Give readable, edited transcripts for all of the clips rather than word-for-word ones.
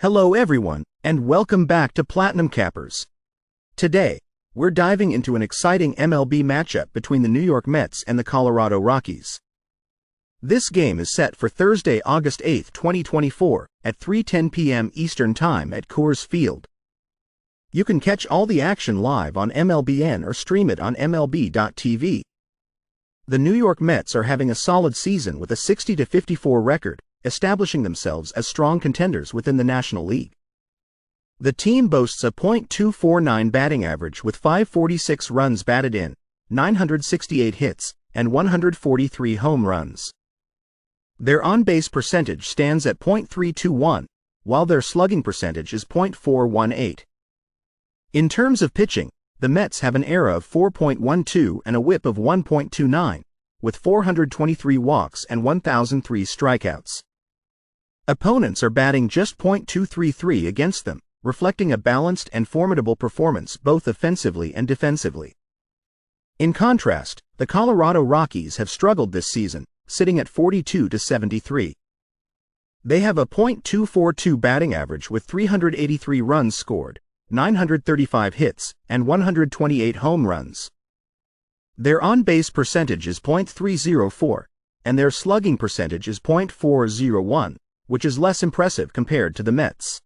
Hello everyone, and welcome back to Platinum Cappers. Today, we're diving into an exciting MLB matchup between the New York Mets and the Colorado Rockies. This game is set for Thursday, August 8, 2024, at 3:10 p.m. Eastern Time at Coors Field. You can catch all the action live on MLBN or stream it on MLB.tv. The New York Mets are having a solid season with a 60-54 record, establishing themselves as strong contenders within the National League. The team boasts a .249 batting average with 546 runs batted in, 968 hits, and 143 home runs. Their on-base percentage stands at .321, while their slugging percentage is .418. In terms of pitching, the Mets have an ERA of 4.12 and a WHIP of 1.29, with 423 walks and 1,003 strikeouts. Opponents are batting just .233 against them, reflecting a balanced and formidable performance both offensively and defensively. In contrast, the Colorado Rockies have struggled this season, sitting at 42-73. They have a .242 batting average with 383 runs scored, 935 hits, and 128 home runs. Their on-base percentage is .304, and their slugging percentage is .401, which is less impressive compared to the Mets.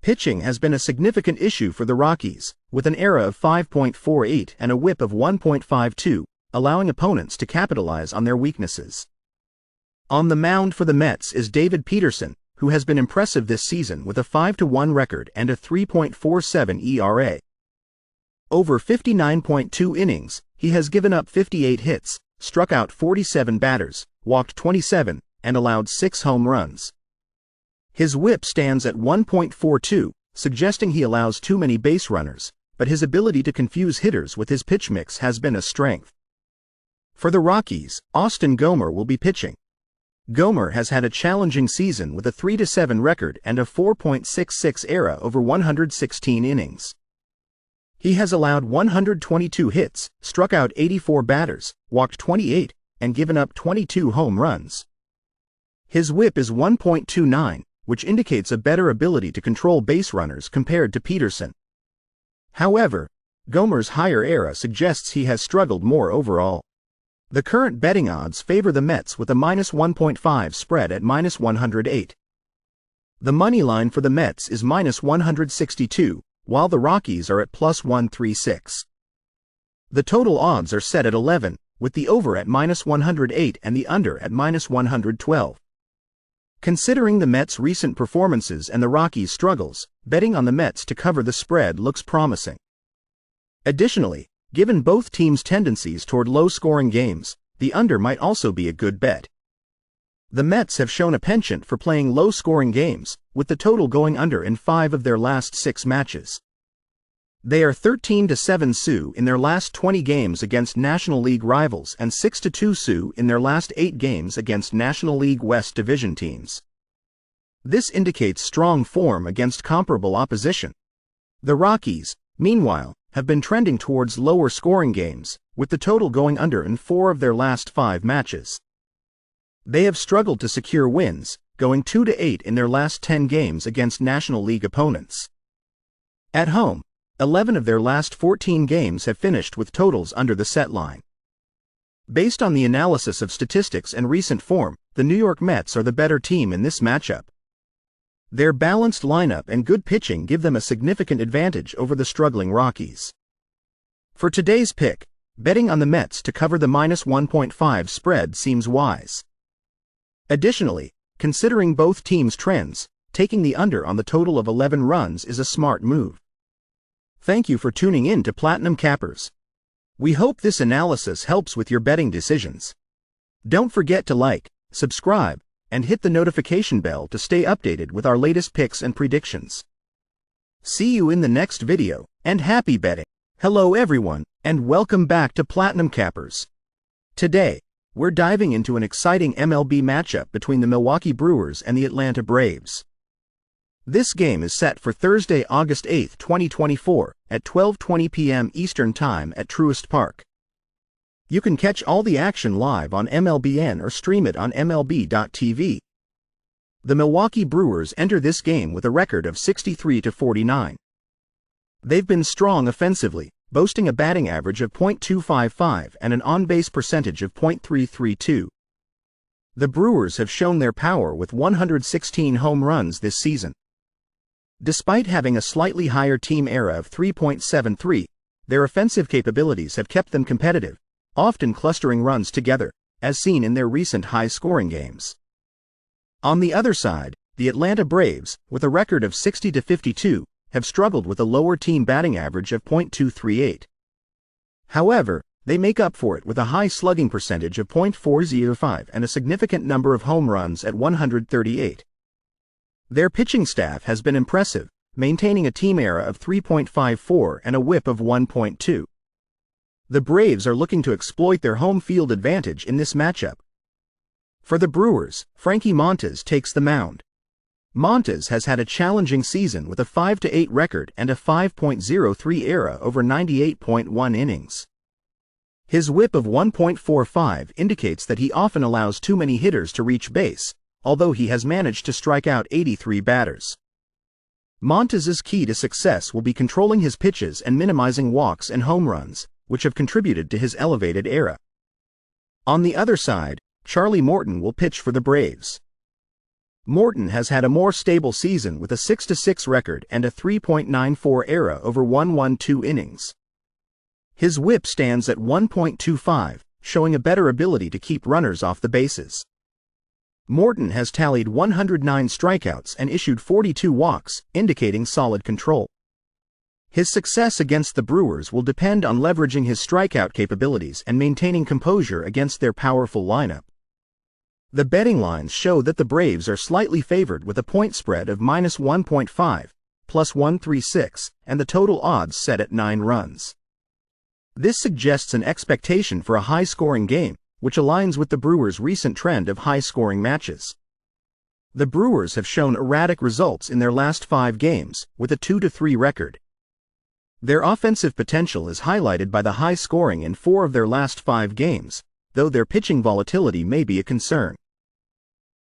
Pitching has been a significant issue for the Rockies, with an ERA of 5.48 and a WHIP of 1.52, allowing opponents to capitalize on their weaknesses. On the mound for the Mets is David Peterson, who has been impressive this season with a 5-1 record and a 3.47 ERA. Over 59.2 innings, he has given up 58 hits, struck out 47 batters, walked 27, and allowed 6 home runs. His WHIP stands at 1.42, suggesting he allows too many base runners, but his ability to confuse hitters with his pitch mix has been a strength. For the Rockies, Austin Gomber will be pitching. Gomber has had a challenging season with a 3-7 record and a 4.66 ERA over 116 innings. He has allowed 122 hits, struck out 84 batters, walked 28, and given up 22 home runs. His WHIP is 1.29, which indicates a better ability to control base runners compared to Peterson. However, Gomber's higher ERA suggests he has struggled more overall. The current betting odds favor the Mets with a -1.5 spread at -108. The money line for the Mets is -162, while the Rockies are at +136. The total odds are set at 11, with the over at -108 and the under at -112. Considering the Mets' recent performances and the Rockies' struggles, betting on the Mets to cover the spread looks promising. Additionally, given both teams' tendencies toward low-scoring games, the under might also be a good bet. The Mets have shown a penchant for playing low-scoring games, with the total going under in 5 of their last 6 matches. They are 13-7 in their last 20 games against National League rivals and 6-2 in their last 8 games against National League West Division teams. This indicates strong form against comparable opposition. The Rockies, meanwhile, have been trending towards lower scoring games, with the total going under in 4 of their last 5 matches. They have struggled to secure wins, going 2-8 in their last 10 games against National League opponents. At home, 11 of their last 14 games have finished with totals under the set line. Based on the analysis of statistics and recent form, the New York Mets are the better team in this matchup. Their balanced lineup and good pitching give them a significant advantage over the struggling Rockies. For today's pick, betting on the Mets to cover the -1.5 spread seems wise. Additionally, considering both teams' trends, taking the under on the total of 11 runs is a smart move. Thank you for tuning in to Platinum Cappers. We hope this analysis helps with your betting decisions. Don't forget to like, subscribe, and hit the notification bell to stay updated with our latest picks and predictions. See you in the next video, and happy betting! Hello everyone, and welcome back to Platinum Cappers. Today, we're diving into an exciting MLB matchup between the Milwaukee Brewers and the Atlanta Braves. This game is set for Thursday, August 8, 2024, at 12:20 p.m. Eastern Time at Truist Park. You can catch all the action live on MLBN or stream it on MLB.tv. The Milwaukee Brewers enter this game with a record of 63-49. They've been strong offensively, boasting a batting average of .255 and an on-base percentage of .332. The Brewers have shown their power with 116 home runs this season. Despite having a slightly higher team ERA of 3.73, their offensive capabilities have kept them competitive, often clustering runs together, as seen in their recent high-scoring games. On the other side, the Atlanta Braves, with a record of 60-52, have struggled with a lower team batting average of .238. However, they make up for it with a high slugging percentage of .405 and a significant number of home runs at 138. Their pitching staff has been impressive, maintaining a team ERA of 3.54 and a WHIP of 1.2. The Braves are looking to exploit their home field advantage in this matchup. For the Brewers, Frankie Montas takes the mound. Montas has had a challenging season with a 5-8 record and a 5.03 ERA over 98.1 innings. His WHIP of 1.45 indicates that he often allows too many hitters to reach base, although he has managed to strike out 83 batters. Montas's key to success will be controlling his pitches and minimizing walks and home runs, which have contributed to his elevated ERA. On the other side, Charlie Morton will pitch for the Braves. Morton has had a more stable season with a 6-6 record and a 3.94 ERA over 112 innings. His WHIP stands at 1.25, showing a better ability to keep runners off the bases. Morton has tallied 109 strikeouts and issued 42 walks, indicating solid control. His success against the Brewers will depend on leveraging his strikeout capabilities and maintaining composure against their powerful lineup. The betting lines show that the Braves are slightly favored with a point spread of -1.5, +136, and the total odds set at 9 runs. This suggests an expectation for a high-scoring game, which aligns with the Brewers' recent trend of high-scoring matches. The Brewers have shown erratic results in their last 5 games, with a 2-3 record. Their offensive potential is highlighted by the high scoring in 4 of their last 5 games, though their pitching volatility may be a concern.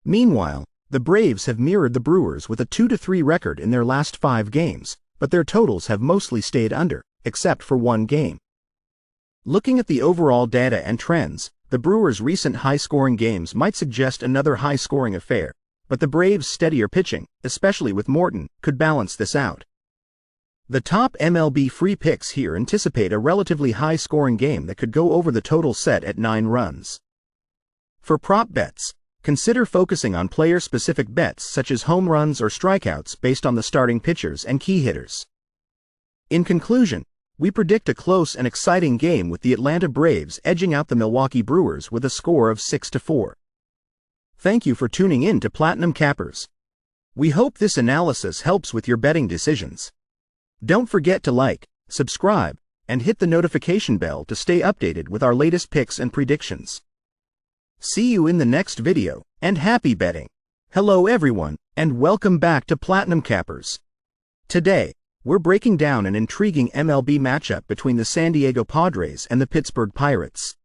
Meanwhile, the Braves have mirrored the Brewers with a 2-3 record in their last 5 games, but their totals have mostly stayed under, except for 1 game. Looking at the overall data and trends, the Brewers' recent high-scoring games might suggest another high-scoring affair, but the Braves' steadier pitching, especially with Morton, could balance this out. The top MLB free picks here anticipate a relatively high-scoring game that could go over the total set at 9 runs. For prop bets, consider focusing on player-specific bets such as home runs or strikeouts based on the starting pitchers and key hitters. In conclusion, we predict a close and exciting game with the Atlanta Braves edging out the Milwaukee Brewers with a score of 6-4. Thank you for tuning in to Platinum Cappers. We hope this analysis helps with your betting decisions. Don't forget to like, subscribe, and hit the notification bell to stay updated with our latest picks and predictions. See you in the next video, and happy betting! Hello everyone, and welcome back to Platinum Cappers. Today, we're breaking down an intriguing MLB matchup between the San Diego Padres and the Pittsburgh Pirates.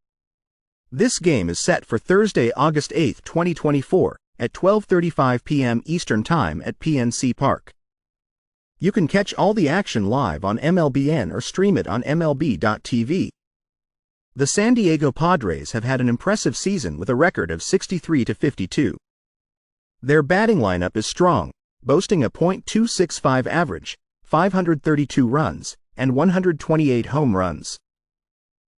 This game is set for Thursday, August 8, 2024, at 12:35 p.m. Eastern Time at PNC Park. You can catch all the action live on MLBN or stream it on MLB.tv. The San Diego Padres have had an impressive season with a record of 63-52. Their batting lineup is strong, boasting a .265 average, 532 runs, and 128 home runs.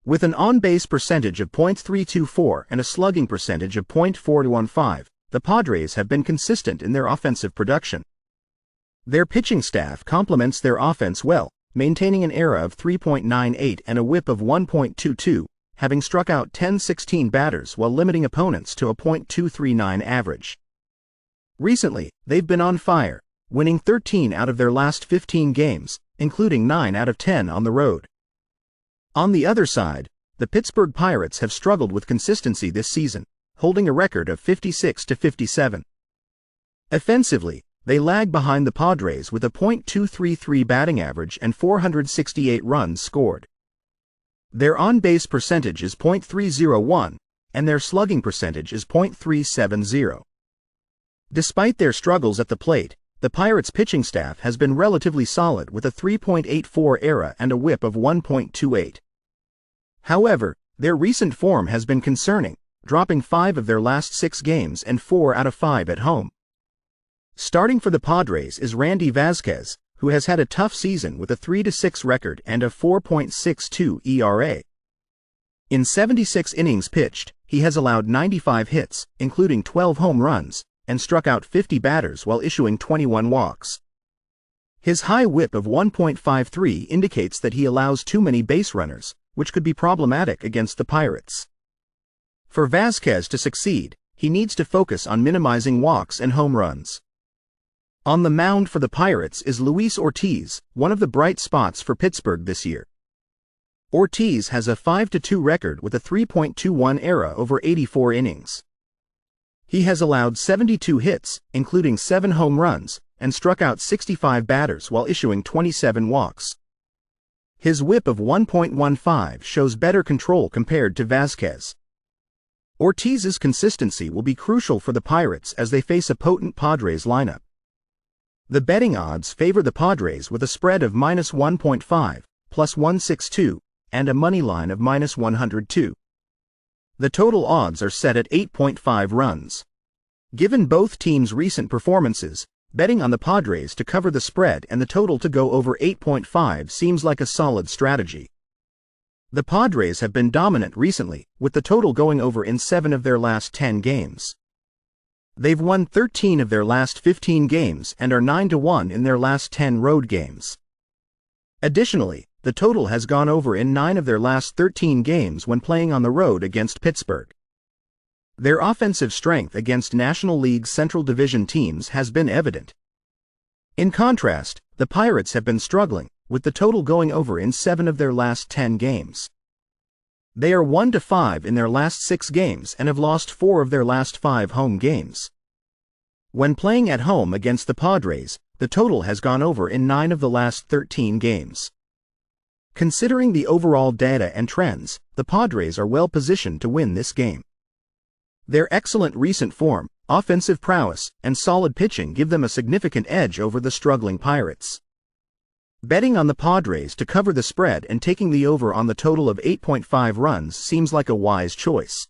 With an on-base percentage of .324 and a slugging percentage of .415, the Padres have been consistent in their offensive production. Their pitching staff complements their offense well, maintaining an ERA of 3.98 and a WHIP of 1.22, having struck out 16 batters while limiting opponents to a .239 average. Recently, they've been on fire, winning 13 out of their last 15 games, including 9 out of 10 on the road. On the other side, the Pittsburgh Pirates have struggled with consistency this season, holding a record of 56-57. Offensively, they lag behind the Padres with a .233 batting average and 468 runs scored. Their on-base percentage is .301, and their slugging percentage is .370. Despite their struggles at the plate, the Pirates' pitching staff has been relatively solid with a 3.84 ERA and a whip of 1.28. However, their recent form has been concerning, dropping 5 of their last 6 games and 4 out of 5 at home. Starting for the Padres is Randy Vasquez, who has had a tough season with a 3-6 record and a 4.62 ERA. In 76 innings pitched, he has allowed 95 hits, including 12 home runs, and struck out 50 batters while issuing 21 walks. His high whip of 1.53 indicates that he allows too many base runners, which could be problematic against the Pirates. For Vasquez to succeed, he needs to focus on minimizing walks and home runs. On the mound for the Pirates is Luis Ortiz, one of the bright spots for Pittsburgh this year. Ortiz has a 5-2 record with a 3.21 ERA over 84 innings. He has allowed 72 hits, including 7 home runs, and struck out 65 batters while issuing 27 walks. His whip of 1.15 shows better control compared to Vasquez. Ortiz's consistency will be crucial for the Pirates as they face a potent Padres lineup. The betting odds favor the Padres with a spread of -1.5, +162, and a money line of -102. The total odds are set at 8.5 runs. Given both teams' recent performances, betting on the Padres to cover the spread and the total to go over 8.5 seems like a solid strategy. The Padres have been dominant recently, with the total going over in 7 of their last 10 games. They've won 13 of their last 15 games and are 9-1 in their last 10 road games. Additionally, the total has gone over in 9 of their last 13 games when playing on the road against Pittsburgh. Their offensive strength against National League Central Division teams has been evident. In contrast, the Pirates have been struggling, with the total going over in 7 of their last 10 games. They are 1-5 in their last 6 games and have lost 4 of their last 5 home games. When playing at home against the Padres, the total has gone over in 9 of the last 13 games. Considering the overall data and trends, the Padres are well positioned to win this game. Their excellent recent form, offensive prowess, and solid pitching give them a significant edge over the struggling Pirates. Betting on the Padres to cover the spread and taking the over on the total of 8.5 runs seems like a wise choice.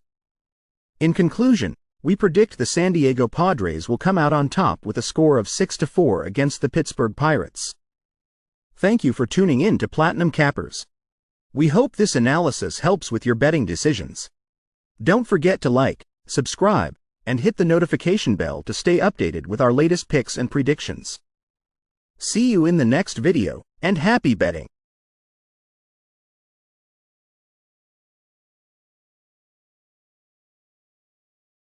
In conclusion, we predict the San Diego Padres will come out on top with a score of 6-4 against the Pittsburgh Pirates. Thank you for tuning in to Platinum Cappers. We hope this analysis helps with your betting decisions. Don't forget to like, subscribe, and hit the notification bell to stay updated with our latest picks and predictions. See you in the next video, and happy betting!